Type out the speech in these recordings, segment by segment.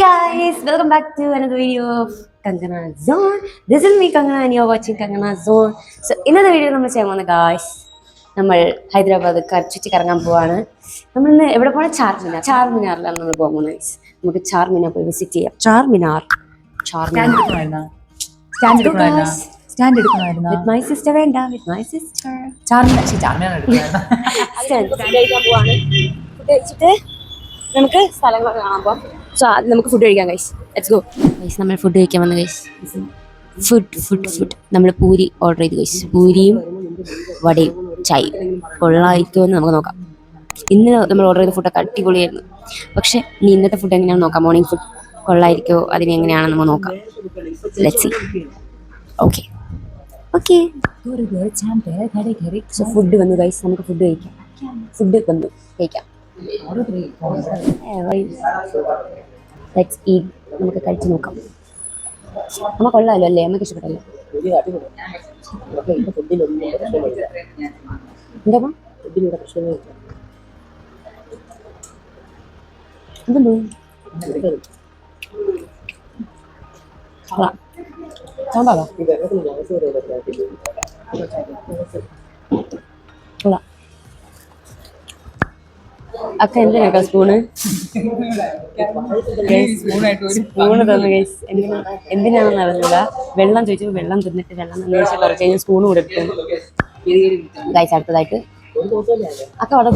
guys, welcome back to another video of Kangana Zone. This is me Kangana and you're watching Kangana Zone. So ഇന്നത്തെ video നമ്മൾ ചെയ്യാൻ പോകുന്ന guys നമ്മൾ ഹൈദരാബാദ് ചുറ്റിക്കറങ്ങാൻ പോവാണ്. നമ്മൾ ഇന്ന് എവിടെ പോകണം? ചാർമിനാറിലാണ് നമ്മൾ പോകാൻ പോകുന്നത് ഗൈസ്. നമുക്ക് ചാർമിനാർ പോയി വിസിറ്റ് ചെയ്യാം. ചാർമിനാർ സ്റ്റാൻഡ് എടുക്കണമായിരുന്നു വിത്ത് മൈ സിസ്റ്റർ. വേണ്ട, വിത്ത് മൈ സിസ്റ്റർ ചാർമിനാർ എടുക്കണമായിരുന്നു. ഫുഡ് കഴിക്കാൻ പോവാണ്. ഫുഡ് കഴിച്ചിട്ട് നമുക്ക് സ്ഥലങ്ങളൊക്കെ കാണാൻ പോവാം. സോ ആദ്യം നമുക്ക് ഫുഡ് കഴിക്കാം ഗൈസ്. Let's go guys. നമ്മൾ ഫുഡ് കഴിക്കാൻ വന്നു ഗൈസ്. ഫുഡ് നമ്മൾ പൂരി ഓർഡർ ചെയ്തു ഗൈസ്. പൂരിയും വടയും ചായയും കൊള്ളായിരിക്കുമെന്ന് നമുക്ക് നോക്കാം. ഇന്ന് നമ്മൾ ഓർഡർ ചെയ്ത ഫുഡൊക്കെ അടിപൊളിയായിരുന്നു. പക്ഷെ ഇനി ഇന്നത്തെ ഫുഡ് എങ്ങനെയാണെന്ന് നോക്കാം. മോർണിംഗ് ഫുഡ് കൊള്ളായിരിക്കുമോ, അതിന് എങ്ങനെയാണെന്ന് നമ്മൾ നോക്കാം. Let's see. Okay so food വന്നു ഗൈസ്. നമുക്ക് ഫുഡ് കഴിക്കാം. കഴിക്കാം. Let's eat. നമുക്ക് കഴിച്ചു നോക്കാം. അമ്മ കൊള്ളാമല്ലോ അല്ലേ? അമ്മക്ക് ഇഷ്ടപ്പെട്ടല്ലോ? എന്താ എന്തുണ്ടോ? സാമ്പാറാ? കൊള്ളാം. അക്ക എന്തിനാ സ്പൂണ് തന്നു ഗൈസ്. എന്തിനാണെന്ന് അറിഞ്ഞില്ല. വെള്ളം ചോദിച്ചു. വെള്ളം തിന്നിട്ട് വെള്ളം തന്നെ കുറച്ച് കഴിഞ്ഞ് സ്പൂണ് കൂടെ എടുത്തു ഗൈസ്. അടുത്തതായിട്ട് അക്ക വട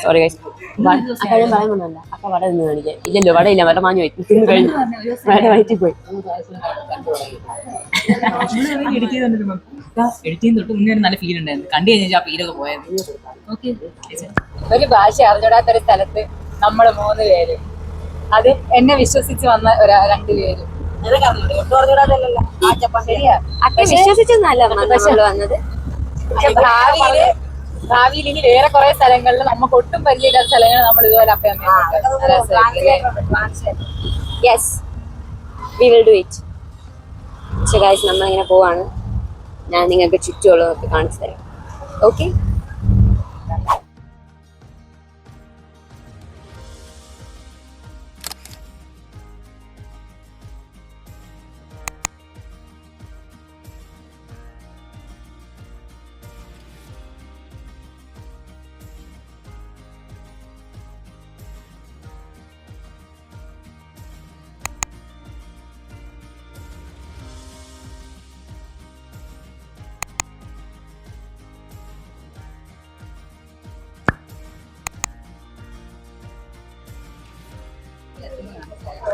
സോറി ഗൈസ്. അക്ക ഞാൻ പറയാൻ കൊണ്ടല്ല. അക്ക വട നിന്ന് കാണിക്കാൻ ഇല്ലല്ലോ. വടയില്ല, വട മാഞ്ഞു പോയി. തിന്നു കഴിഞ്ഞു. വട വയറ്റി പോയി. എഡിറ്റിംഗ് തൊട്ട് മുന്നേ നല്ല ഫീൽ ഉണ്ടായിരുന്നു. കണ്ടു കഴിഞ്ഞാൽ ആ ഫീലൊക്കെ പോയത്. ഒരു ഭാഷ അറിഞ്ഞൂടാത്തൊരു സ്ഥലത്ത് നമ്മള് 3 പേര്, അത് എന്നെ വിശ്വസിച്ച് വന്ന രണ്ടുപേരും. വിശ്വസിച്ചൊന്നല്ല വന്നത്. പക്ഷെ ഭാവിയിൽ ഇനി വേറെ കുറെ സ്ഥലങ്ങളിൽ നമുക്ക് ഒട്ടും പരിചയമില്ലാത്ത സ്ഥലങ്ങൾ നമ്മൾ ഇതുപോലെ yes, we will do it. പക്ഷെ ഗൈസ് നമ്മളിങ്ങനെ പോവാണ്. ഞാൻ നിങ്ങൾക്ക് ചുറ്റുമുള്ളതൊക്കെ കാണിച്ചു തരാം. ഓക്കെ.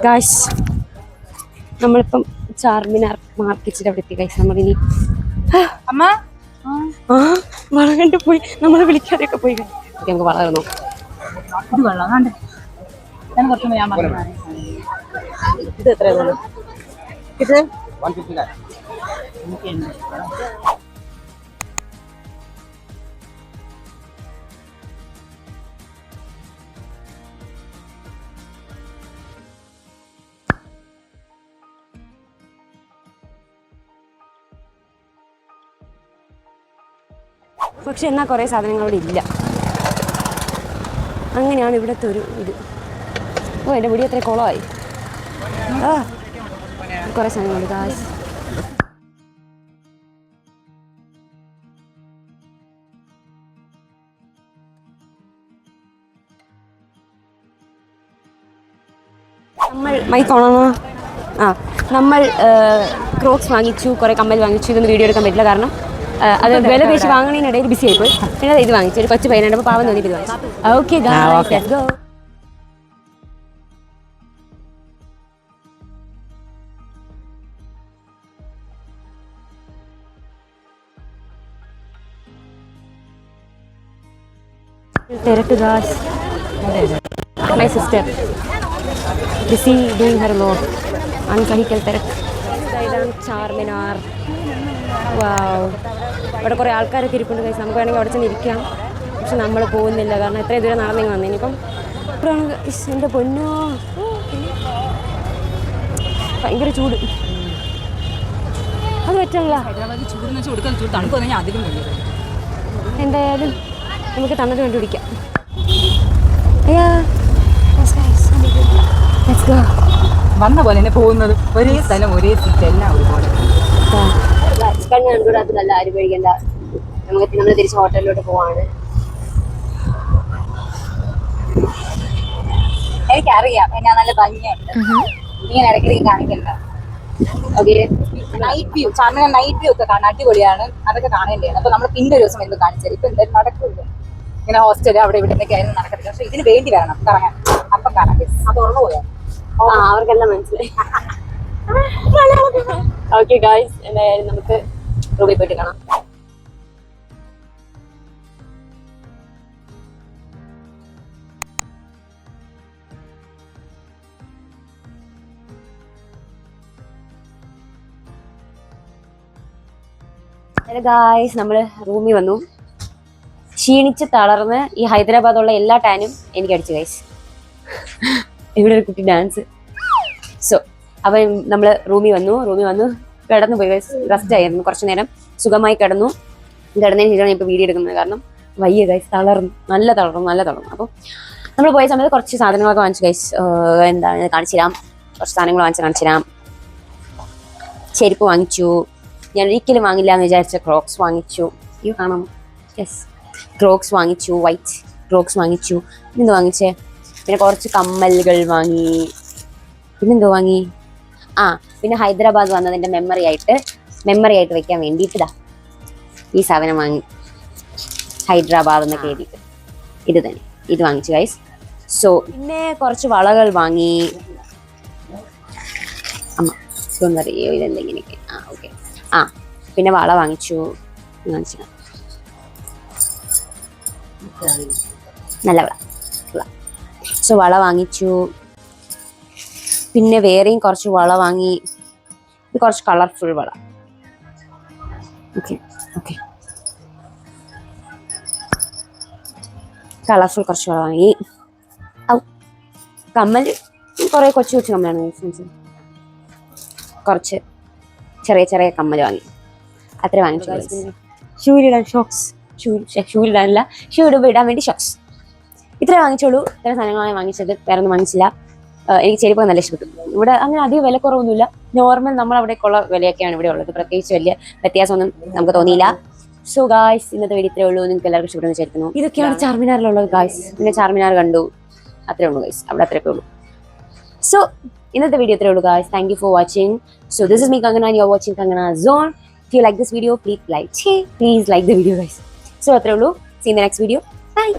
ഗായ്സ് നമ്മളിപ്പം ചാർമിനാർ മാർക്കറ്റിന്റെ അവിടെ എത്തി ഗായ്സ്. നമ്മളിനി അമ്മ വളം കണ്ടു പോയി. നമ്മളെ വിളിക്കാതെയൊക്കെ പോയി. നമുക്ക് വളരെ നോക്കാം. ഇത് വെള്ളം കണ്ടേ. ഞാൻ കുറച്ചുമ്പോ ഞാൻ പറഞ്ഞു ഇത് എത്രയാണ്? ഇത് 150. പക്ഷെ എന്നാൽ കുറേ സാധനങ്ങൾ അവിടെ ഇല്ല. അങ്ങനെയാണ് ഇവിടുത്തെ ഒരു ഇത്. ഓ, എൻ്റെ മുടി അത്ര കുളമായി. കുറേ സാധനങ്ങളുണ്ട് ഗായ്സ്. നമ്മൾ ക്രോക്സ് വാങ്ങിച്ചു, കുറേ കമ്മൽ വാങ്ങിച്ചു. ഇതൊന്നും വീഡിയോ എടുക്കാൻ പറ്റില്ല, കാരണം അത് വില പേശി വാങ്ങണതിനിടയിൽ ബിസി ആയിപ്പോയി. പിന്നെ ഇത് വാങ്ങിച്ചു. ഒരു കൊച്ചു പയ്യനുണ്ട്, പാവം തോന്നിയിട്ട് ഇത് വാങ്ങിച്ചു. Okay guys, go. തിരക്ക് guys. My sister busy doing her load. അൺസഹിക്കൽ തിരക്ക്. ഇതാണ് ചാർമിനാർ. വാവ്, ഇവിടെ കുറേ ആൾക്കാരൊക്കെ ഇരിപ്പുണ്ട് ഗൈസ്. നമുക്ക് വേണമെങ്കിൽ അവിടെ ചെന്ന് ഇരിക്കാം. പക്ഷെ നമ്മൾ പോകുന്നില്ല, കാരണം എത്രയും ദൂരം നടന്നെങ്കിൽ വന്നു. ഇനിയിപ്പം ഇവിടെയാണ് എൻ്റെ പൊന്നോ, ഭയങ്കര ചൂട്. അത് പറ്റില്ല. എന്തായാലും നമുക്ക് തന്നിട്ട് കണ്ടുപിടിക്കാം. അയ്യാ, let's വന്ന പോലെ തന്നെ പോകുന്നത് ഒരേ സ്ഥലം ഒരേ സീറ്റ് എല്ലാം ഒരുപോലെ. കണ്ണ് കണ്ടുകൂടാത്തതല്ല, ആരും കഴിക്കണ്ട. നമ്മൾ തിരിച്ച് ഹോട്ടലിലോട്ട് പോവാണ്. എനിക്കറിയാം ഞാൻ നല്ല ഭംഗിയുണ്ട്, ഇങ്ങനെ ഇടയ്ക്കിടയ്ക്ക് കാണിക്കണ്ട. Okay, night view, Charminar night view ഒക്കെ കാണാൻ അടിപൊളിയാണ്. അതൊക്കെ കാണേണ്ടതാണ്. അപ്പൊ നമ്മൾ പിന്നെ ഒരു ദിവസം എന്ത് കാണിച്ചത് ഇപ്പൊ എന്തായാലും നടക്കില്ല. ഇങ്ങനെ ഹോസ്റ്റല് അവിടെ ഇവിടെ ഒക്കെ ആയിരുന്നു നടക്കത്തില്ല. പക്ഷെ ഇതിന് വേണ്ടി വരണം കറങ്ങാൻ. അപ്പൊ കാണാം. അത് ഓർമ്മ പോയാ അവർക്കെല്ലാം മനസ്സിലായി. ഓക്കെ ഗായ്സ്, എന്തായാലും നമുക്ക് റൂമിൽ പോയിട്ട് കാണാം. ഗായ്സ്, നമ്മള് റൂമിൽ വന്നു. ക്ഷീണിച്ച് തളർന്ന് ഈ ഹൈദരാബാദുള്ള എല്ലാ ടാനും എനിക്ക് അടിച്ചു ഗൈസ്. ഇവിടെ ഒരു കുട്ടി ഡാൻസ്. സോ അപ്പം നമ്മൾ റൂമിൽ വന്നു കിടന്നു പോയി ഗൈസ്. റെസ്റ്റ് ആയിരുന്നു, കുറച്ചു നേരം സുഖമായി കിടന്നതിന് ശേഷമാണ് ഇപ്പോൾ വീഡിയോ എടുക്കുന്നത്. കാരണം വയ്യ ഗൈസ്, നല്ല തളർന്നു. അപ്പം നമ്മൾ പോയ സമയത്ത് കുറച്ച് സാധനങ്ങളൊക്കെ വാങ്ങിച്ചു ഗൈസ്. എന്താണ് കാണിച്ചു തരാം, കുറച്ച് സാധനങ്ങൾ കാണിച്ചു തരാം. ചെരുപ്പ് വാങ്ങിച്ചു. ഞാൻ ഒരിക്കലും വാങ്ങില്ല എന്ന് വിചാരിച്ച ക്രോക്സ് വാങ്ങിച്ചു. ഇത് കാണാം, യെസ്, ക്രോക്സ് വാങ്ങിച്ചു, വൈറ്റ് ക്രോക്സ് വാങ്ങിച്ചു. പിന്നെന്തോ വാങ്ങിച്ചേ, പിന്നെ കുറച്ച് കമ്മലുകൾ വാങ്ങി. പിന്നെന്തോ വാങ്ങി, പിന്നെ ഹൈദരാബാദ് വന്നതിൻ്റെ മെമ്മറി ആയിട്ട് വെക്കാൻ വേണ്ടിയിട്ടാ ഈ സാധനം വാങ്ങി. ഹൈദരാബാദ് എന്നൊക്കെ എഴുതിയിട്ട് ഇത് വാങ്ങിച്ചു ഗൈസ്. സോ പിന്നെ കുറച്ച് വളകൾ വാങ്ങി. അമ്മ ഇതൊന്നറിയോ, ഇതെന്തെങ്കിലൊക്കെ. ഓക്കെ, പിന്നെ വള വാങ്ങിച്ചു. നല്ല വള. സോ വള വാങ്ങിച്ചു. പിന്നെ വേറെയും കുറച്ച് വള വാങ്ങി. ഇത് കുറച്ച് കളർഫുൾ വള. ഓക്കെ, കളർഫുൾ കുറച്ച് വള വാങ്ങി. കമ്മൽ കുറേ കൊച്ചു കമ്മലാണ്. കുറച്ച് ചെറിയ കമ്മൽ വാങ്ങി. അത്ര വാങ്ങിച്ചു. ഷൂരിടാൻ ഷോക്സ്, ഷൂരിടാനല്ല, ഷൂ ഇടാൻ വേണ്ടി ഷോക്സ്. ഇത്ര വാങ്ങിച്ചോളൂ. ഇത്ര സാധനങ്ങളാണ് വാങ്ങിച്ചത്, വേറെ ഒന്നും വാങ്ങിച്ചില്ല. എനിക്ക് ചെരുപ്പ് നല്ല ഇഷ്ടപ്പെട്ടു. ഇവിടെ അങ്ങനെ അധികം വില കുറവൊന്നുമില്ല. നോർമൽ നമ്മൾ അവിടേക്കുള്ള വിലയൊക്കെയാണ് ഇവിടെ ഉള്ളത്. പ്രത്യേകിച്ച് വലിയ വ്യത്യാസമൊന്നും നമുക്ക് തോന്നിയില്ല. സോ ഗായ്സ്, ഇന്നത്തെ വീഡിയോ ഇത്രേ ഉള്ളൂ. നിങ്ങൾക്ക് എല്ലാവർക്കും ഇഷ്ടപ്പെടുന്നു വിചാരിക്കുന്നു. ഇതൊക്കെയാണ് ചാർമിനാറിലുള്ളത് ഗായ്സ്. പിന്നെ ചാർമിനാർ കണ്ടു, അത്രേ ഉള്ളൂ ഗായ്സ്. അവിടെ അത്രയൊക്കെ ഉള്ളൂ. സോ ഇന്നത്തെ വീഡിയോ ഇത്രേ ഉള്ളൂ guys. Thank you for watching. So this is me Kangana and you're watching Kangana Zone. If you like this video, please like the video guys. So അത്രേ ഉള്ളൂ. See you in the next video. Bye.